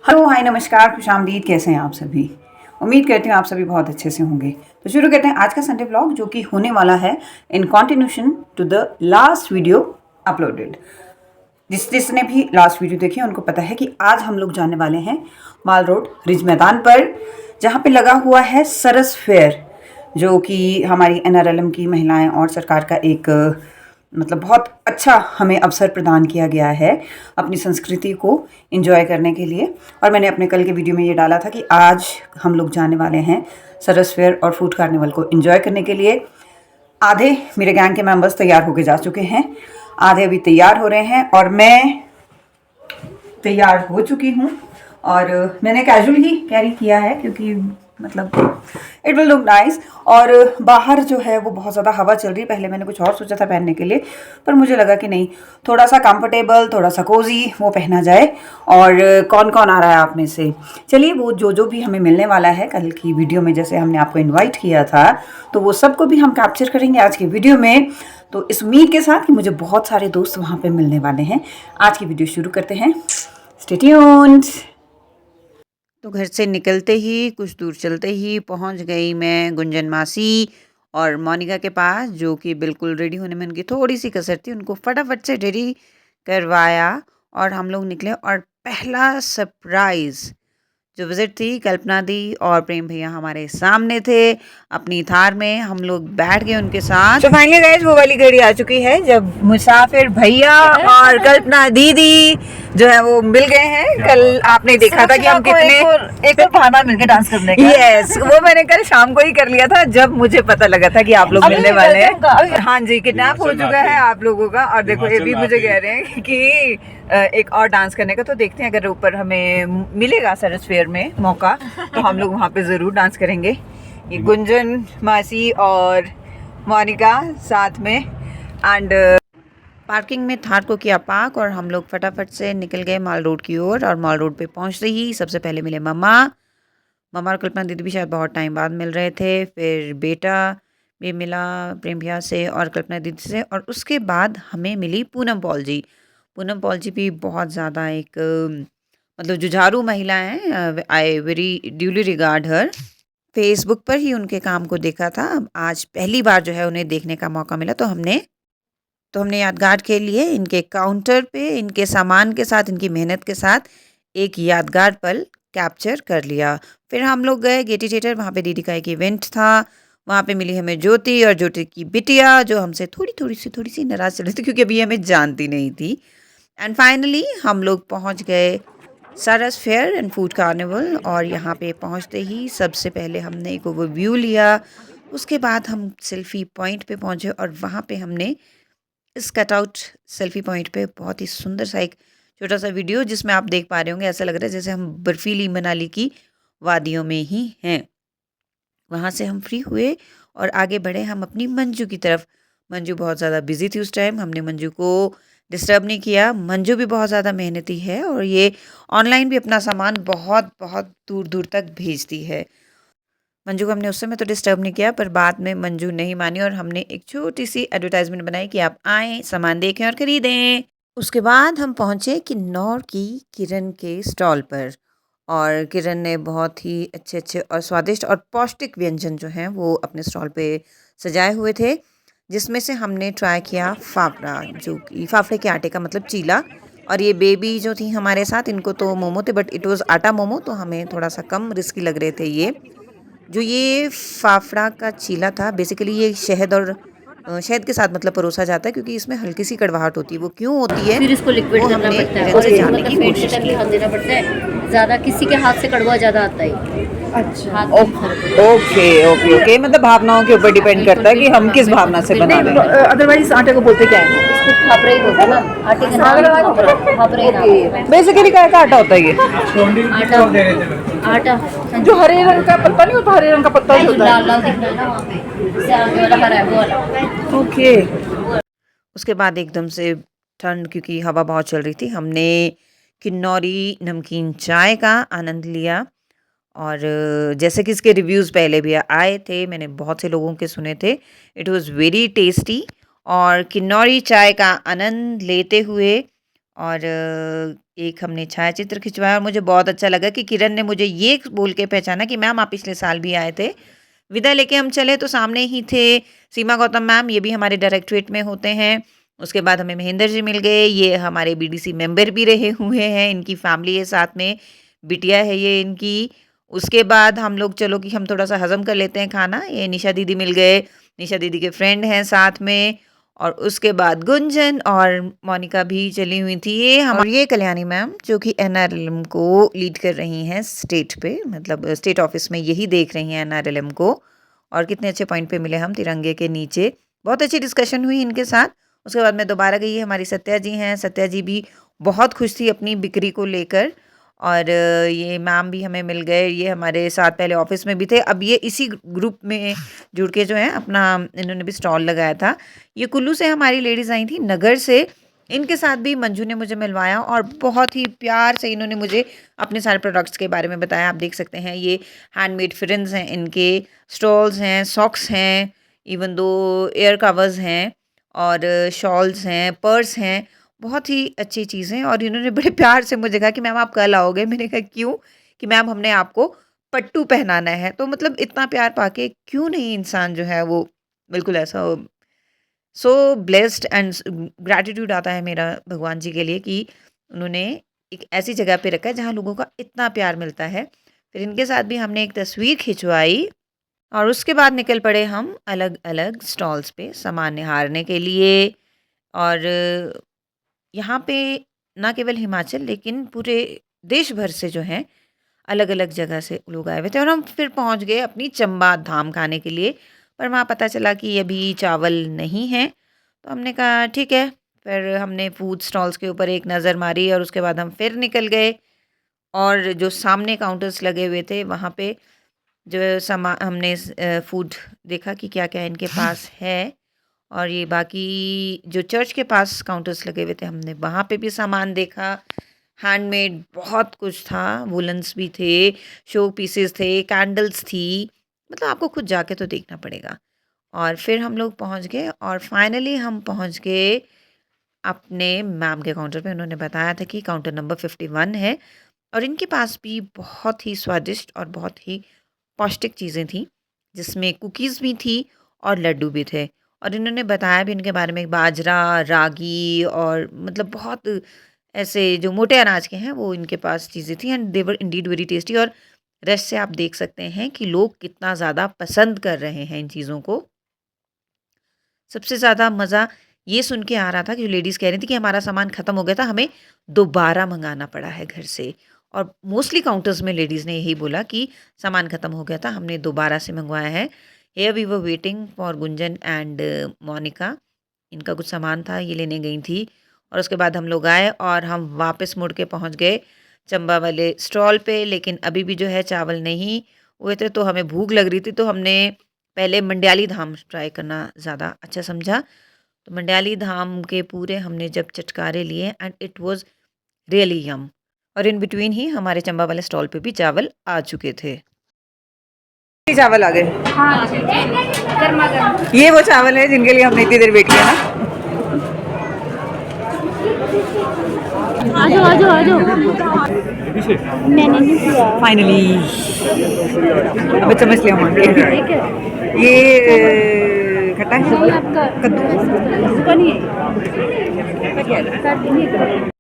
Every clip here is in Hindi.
हेलो, हाय, नमस्कार, खुशामदीद। कैसे हैं आप सभी? उम्मीद करती हूँ आप सभी बहुत अच्छे से होंगे। तो शुरू करते हैं आज का संडे व्लॉग, जो कि होने वाला है in continuation to the last video uploaded. जिसने भी लास्ट वीडियो देखी उनको पता है कि आज हम लोग जाने वाले हैं माल रोड रिज मैदान पर, जहाँ पे लगा हुआ है सरस फेयर, जो कि हमारी एनआरएलएम की महिलाएं और सरकार का एक मतलब बहुत अच्छा हमें अवसर प्रदान किया गया है अपनी संस्कृति को एंजॉय करने के लिए। और मैंने अपने कल के वीडियो में ये डाला था कि आज हम लोग जाने वाले हैं सरस फेयर और फूड कार्निवल को एंजॉय करने के लिए। आधे मेरे गैंग के मेंबर्स तैयार होके जा चुके हैं, आधे अभी तैयार हो रहे हैं और मैं तैयार हो चुकी हूँ। और मैंने कैजुअल ही कैरी किया है क्योंकि मतलब इट विल लुक नाइस। और बाहर जो है वो बहुत ज़्यादा हवा चल रही है। पहले मैंने कुछ और सोचा था पहनने के लिए, पर मुझे लगा कि नहीं, थोड़ा सा कंफर्टेबल, थोड़ा सा कोजी वो पहना जाए। और कौन कौन आ रहा है आप में से? चलिए, वो जो भी हमें मिलने वाला है कल की वीडियो में, जैसे हमने आपको इन्वाइट किया था, तो वो सबको भी हम कैप्चर करेंगे आज की वीडियो में। तो इस उम्मीद के साथ कि मुझे बहुत सारे दोस्त वहाँ पर मिलने वाले हैं। आज की वीडियो शुरू करते हैं। Stay tuned. तो घर से निकलते ही कुछ दूर चलते ही पहुंच गई मैं गुंजन मासी और मोनिका के पास, जो कि बिल्कुल रेडी होने में उनकी थोड़ी सी कसर थी। उनको फटाफट से रेडी करवाया और हम लोग निकले। और पहला सरप्राइज़ जो विज़िट थी, कल्पना दी और प्रेम भैया हमारे सामने थे अपनी थार में। हम लोग बैठ गए उनके साथ। तो फाइनली गाइस वो वाली घड़ी आ चुकी है जब मुसाफिर भैया और कल्पना दीदी जो है वो मिल गए हैं। कल आपने देखा था कि हम कितने एक और बहाना मिलके डांस करने का। यस, वो मैंने कल शाम को ही कर लिया था जब मुझे पता लगा था कि आप लोग मिलने वाले हैं। हाँ जी, किडनैप हो चुका है आप लोगों का। और देखो ये भी मुझे कह रहे हैं कि एक और डांस करने का। तो देखते हैं, अगर ऊपर हमें मिलेगा सरस फेयर में मौका तो हम लोग वहाँ पे ज़रूर डांस करेंगे। ये गुंजन मासी और मोनिका साथ में। एंड पार्किंग में थार को किया पार्क और हम लोग फटाफट से निकल गए माल रोड की ओर। और माल रोड पे पहुँचते ही सबसे पहले मिले मम्मा और कल्पना दीदी भी शायद बहुत टाइम बाद मिल रहे थे। फिर बेटा भी मिला प्रेम भैया से और कल्पना दीदी से। और उसके बाद हमें मिली पूनम पॉल जी। पूनम पॉल जी भी बहुत ज़्यादा एक मतलब जुझारू महिला हैं। I very duly regard her. Facebook पर ही उनके काम को देखा था। आज पहली बार जो है उन्हें देखने का मौका मिला, तो हमने यादगार के लिए इनके काउंटर पे इनके सामान के साथ, इनकी मेहनत के साथ एक यादगार पल कैप्चर कर लिया। फिर हम लोग गए गेटी थिएटर। वहाँ पे दीदी का एक इवेंट था। वहाँ पे मिली हमें ज्योति और ज्योति की बिटिया, जो हमसे थोड़ी सी नाराज़ चल रही थी क्योंकि अभी हमें जानती नहीं थी। एंड फाइनली हम लोग पहुँच गए सरस फेयर एंड फूड कार्निवल। और यहाँ पे पहुँचते ही सबसे पहले हमने एक ओवरव्यू लिया। उसके बाद हम सेल्फ़ी पॉइंट पे पहुँचे और वहाँ पे हमने इस कटआउट सेल्फ़ी पॉइंट पे बहुत ही सुंदर सा एक छोटा सा वीडियो, जिसमें आप देख पा रहे होंगे, ऐसा लग रहा है जैसे हम बर्फीली मनाली की वादियों में ही हैं। वहाँ से हम फ्री हुए और आगे बढ़े हम अपनी मंजू की तरफ। मंजू बहुत ज़्यादा बिजी थी उस टाइम। हमने मंजू को डिस्टर्ब नहीं किया। मंजू भी बहुत ज़्यादा मेहनती है और ये ऑनलाइन भी अपना सामान बहुत बहुत दूर दूर तक भेजती है। मंजू को हमने उस समय तो डिस्टर्ब नहीं किया, पर बाद में मंजू नहीं मानी और हमने एक छोटी सी एडवर्टाइजमेंट बनाई कि आप आएँ, सामान देखें और ख़रीदें। उसके बाद हम पहुँचे किन्नौर की किरण के स्टॉल पर। और किरण ने बहुत ही अच्छे और स्वादिष्ट और पौष्टिक व्यंजन जो हैं वो अपने स्टॉल पे सजाए हुए थे, जिसमें से हमने ट्राई किया फाफड़ा, जो कि फाफड़े के आटे का मतलब चीला। और ये बेबी जो थी हमारे साथ, इनको तो मोमो थे, बट इट वाज़ आटा मोमो, तो हमें थोड़ा सा कम रिस्की लग रहे थे। ये फाफड़ा का चीला था, बेसिकली ये शहद और शहद के साथ मतलब परोसा जाता है, क्योंकि इसमें हल्की सी कड़वाहट होती है। वो क्यों होती है फिर इसको लिक्विड वो करना हमने पड़ता है किरण और से इसको जानने मतलब की फेंटने कोशिश तक ही की। हाथ देना पड़ता है। ज़्यादा किसी के हाथ से कड़वा ज़्यादा आता है। अच्छा, हाथ में फर्क होता ओके, मतलब भावनाओं के ऊपर डिपेंड करता है कि हम किस भावना से बना रहे हैं। अदरवाइज आटे को बोलते क्या है? है। इसको फाफड़ा ही बोलते हैं ना, आटे का नाम फाफड़ा ही नाम है। बेसिकली क्या का आटा होता है ये? आटा आटा जो हरे रंग का पत्ता नहीं होता, हरे रंग का पत्ता जो जो होता लाल है। लाल दिख रहा है ना वहाँ पे, इससे आगे वाला हरा है वो वाला। ओके। उसके बाद एकदम से ठंड, क्योंकि हवा बहुत चल रही थी, हमने किन्नौरी नमकीन चाय का आनंद लिया। और जैसे कि इसके रिव्यूज़ पहले भी आए थे, मैंने बहुत से लोगों के सुने थे। It was very tasty. और किन्नौरी चाय का आनंद लेते हुए और एक हमने छायाचित्र खिंचवाया और मुझे बहुत अच्छा लगा कि किरण ने मुझे ये बोल के पहचाना कि मैम आप पिछले साल भी आए थे। विदा लेके हम चले तो सामने ही थे सीमा गौतम मैम, ये भी हमारे डायरेक्टरेट में होते हैं। उसके बाद हमें महेंद्र जी मिल गए, ये हमारे बीडीसी मेंबर भी रहे हुए हैं, इनकी फैमिली है साथ में, बिटिया है ये इनकी। उसके बाद हम लोग चलो कि हम थोड़ा सा हज़म कर लेते हैं खाना, ये निशा दीदी मिल गए, निशा दीदी के फ्रेंड हैं साथ में। और उसके बाद गुंजन और मोनिका भी चली हुई थी ये हम, और ये कल्याणी मैम जो कि एनआरएलएम को लीड कर रही हैं स्टेट पे, मतलब स्टेट ऑफिस में यही देख रही हैं एनआरएलएम को। और कितने अच्छे पॉइंट पे मिले हम तिरंगे के नीचे, बहुत अच्छी डिस्कशन हुई इनके साथ। उसके बाद मैं दोबारा गई, हमारी सत्या जी हैं, सत्या जी भी बहुत खुश थी अपनी बिक्री को लेकर। और ये मैम भी हमें मिल गए, ये हमारे साथ पहले ऑफिस में भी थे, अब ये इसी ग्रुप में जुड़ के जो है अपना इन्होंने भी स्टॉल लगाया था। ये कुल्लू से हमारी लेडीज़ आई थी, नगर से, इनके साथ भी मंजू ने मुझे मिलवाया और बहुत ही प्यार से इन्होंने मुझे अपने सारे प्रोडक्ट्स के बारे में बताया। आप देख सकते हैं ये हैंडमेड फ्रिंज हैं, इनके स्टॉल्स हैं, सॉक्स हैं, इवन दो एयर कवर्स हैं और शॉल्स हैं, पर्स हैं, बहुत ही अच्छी चीज़ें। और इन्होंने बड़े प्यार से मुझे कहा कि मैम आप कल आओगे, मैंने कहा क्यों, कि मैम हमने आपको पट्टू पहनाना है। तो मतलब इतना प्यार पाके क्यों नहीं इंसान जो है वो बिल्कुल ऐसा सो ब्लेस्ड एंड ग्रैटिट्यूड आता है मेरा भगवान जी के लिए कि उन्होंने एक ऐसी जगह पे रखा है जहाँ लोगों का इतना प्यार मिलता है। फिर इनके साथ भी हमने एक तस्वीर खिंचवाई और उसके बाद निकल पड़े हम अलग अलग स्टॉल्स पे सामान निहारने के लिए। और यहाँ पे ना केवल हिमाचल लेकिन पूरे देश भर से जो हैं अलग अलग जगह से लोग आए हुए थे। और हम फिर पहुँच गए अपनी चंबा धाम खाने के लिए, पर वहाँ पता चला कि अभी चावल नहीं है। तो हमने कहा ठीक है, फिर हमने फूड स्टॉल्स के ऊपर एक नज़र मारी और उसके बाद हम फिर निकल गए। और जो सामने काउंटर्स लगे हुए थे वहाँ पे जो सामान हमने फूड देखा कि क्या क्या इनके पास है। और ये बाकी जो चर्च के पास काउंटर्स लगे हुए थे हमने वहाँ पे भी सामान देखा। हैंडमेड बहुत कुछ था, वुलन्स भी थे, शो पीसेस थे, कैंडल्स थी, मतलब आपको खुद जाके तो देखना पड़ेगा। और फिर हम लोग पहुँच गए और फाइनली हम पहुँच गए अपने मैम के काउंटर पे। उन्होंने बताया था कि काउंटर नंबर 51 है और इनके पास भी बहुत ही स्वादिष्ट और बहुत ही पौष्टिक चीज़ें थी, जिसमें कुकीज़ भी थी और लड्डू भी थे। और इन्होंने बताया भी इनके बारे में, बाजरा, रागी और मतलब बहुत ऐसे जो मोटे अनाज के हैं वो इनके पास चीज़ें थी and they were Indeed very tasty. और रेस्ट से आप देख सकते हैं कि लोग कितना ज़्यादा पसंद कर रहे हैं इन चीज़ों को। सबसे ज़्यादा मज़ा ये सुन के आ रहा था कि जो लेडीज़ कह रही थी कि हमारा सामान ख़त्म हो गया था, हमें दोबारा मंगाना पड़ा है घर से। और मोस्टली काउंटर्स में लेडीज़ ने यही बोला कि सामान ख़त्म हो गया था, हमने दोबारा से मंगवाया है। Here we were waiting for Gunjan and Monica, इनका कुछ सामान था ये लेने गई थी। और उसके बाद हम लोग आए और हम वापस मुड़ के पहुंच गए चंबा वाले स्टॉल पे। लेकिन अभी भी जो है चावल नहीं हुए थे, तो हमें भूख लग रही थी, तो हमने पहले मंड्याली धाम ट्राई करना ज़्यादा अच्छा समझा। तो मंड्याली धाम के पूरे हमने जब चटकारे लिए एंड इट वाज रियली यम। और इन बिटवीन ही हमारे चंबा वाले स्टॉल पे भी चावल आ चुके थे। चावल आ गए। हाँ गर्मा गर्म। ये वो चावल है जिनके लिए हमने इतनी देर वेट किया ना। आजो आजो आजो। मैंने नहीं किया। फाइनली अब समझ लिया मान के। ठीक है। ये खट्टा है, नहीं आपका कद्दू इसका नहीं है। काट देंगे।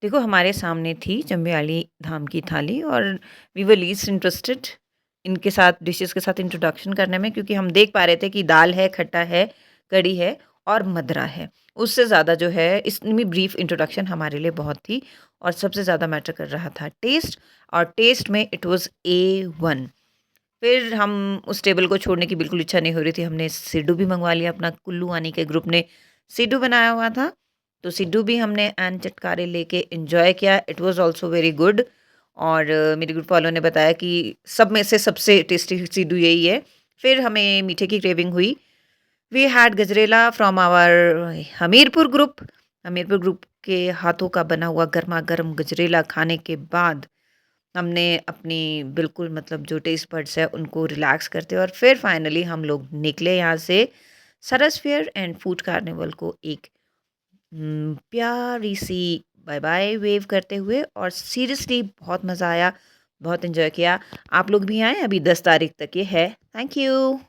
देखो हमारे सामने थी चंबेयाली धाम की थाली और वी वर लीस्ट इंटरेस्टेड इनके साथ डिशेस के साथ इंट्रोडक्शन करने में, क्योंकि हम देख पा रहे थे कि दाल है, खट्टा है, कड़ी है और मदरा है। उससे ज़्यादा जो है इसमें ब्रीफ इंट्रोडक्शन हमारे लिए बहुत थी। और सबसे ज़्यादा मैटर कर रहा था टेस्ट, और टेस्ट में इट वाज A1। फिर हम उस टेबल को छोड़ने की बिल्कुल इच्छा नहीं हो रही थी, हमने सिड्डू भी मंगवा लिया, अपना कुल्लू आनी के ग्रुप ने सिड्डू बनाया हुआ था, तो सिड्डू भी हमने एंड चटकारे लेके एंजॉय किया। It was also very good. और मेरे ग्रुप वालों ने बताया कि सब में से सबसे टेस्टी सिड्डू यही है। फिर हमें मीठे की क्रेविंग हुई, we had gajrela from our Hamirpur group. Hamirpur group के हाथों का बना हुआ गर्मा गर्म गजरेला खाने के बाद हमने अपनी बिल्कुल मतलब जो टेस्ट बड्स है उनको रिलैक्स करते और फिर फाइनली हम लोग निकले यहाँ से सरस फेयर एंड फूड कार्निवल को एक प्यारी सी बाय बाय वेव करते हुए। और सीरियसली बहुत मज़ा आया, बहुत एंजॉय किया। आप लोग भी आएँ, अभी 10 तारीख तक ये है। Thank you.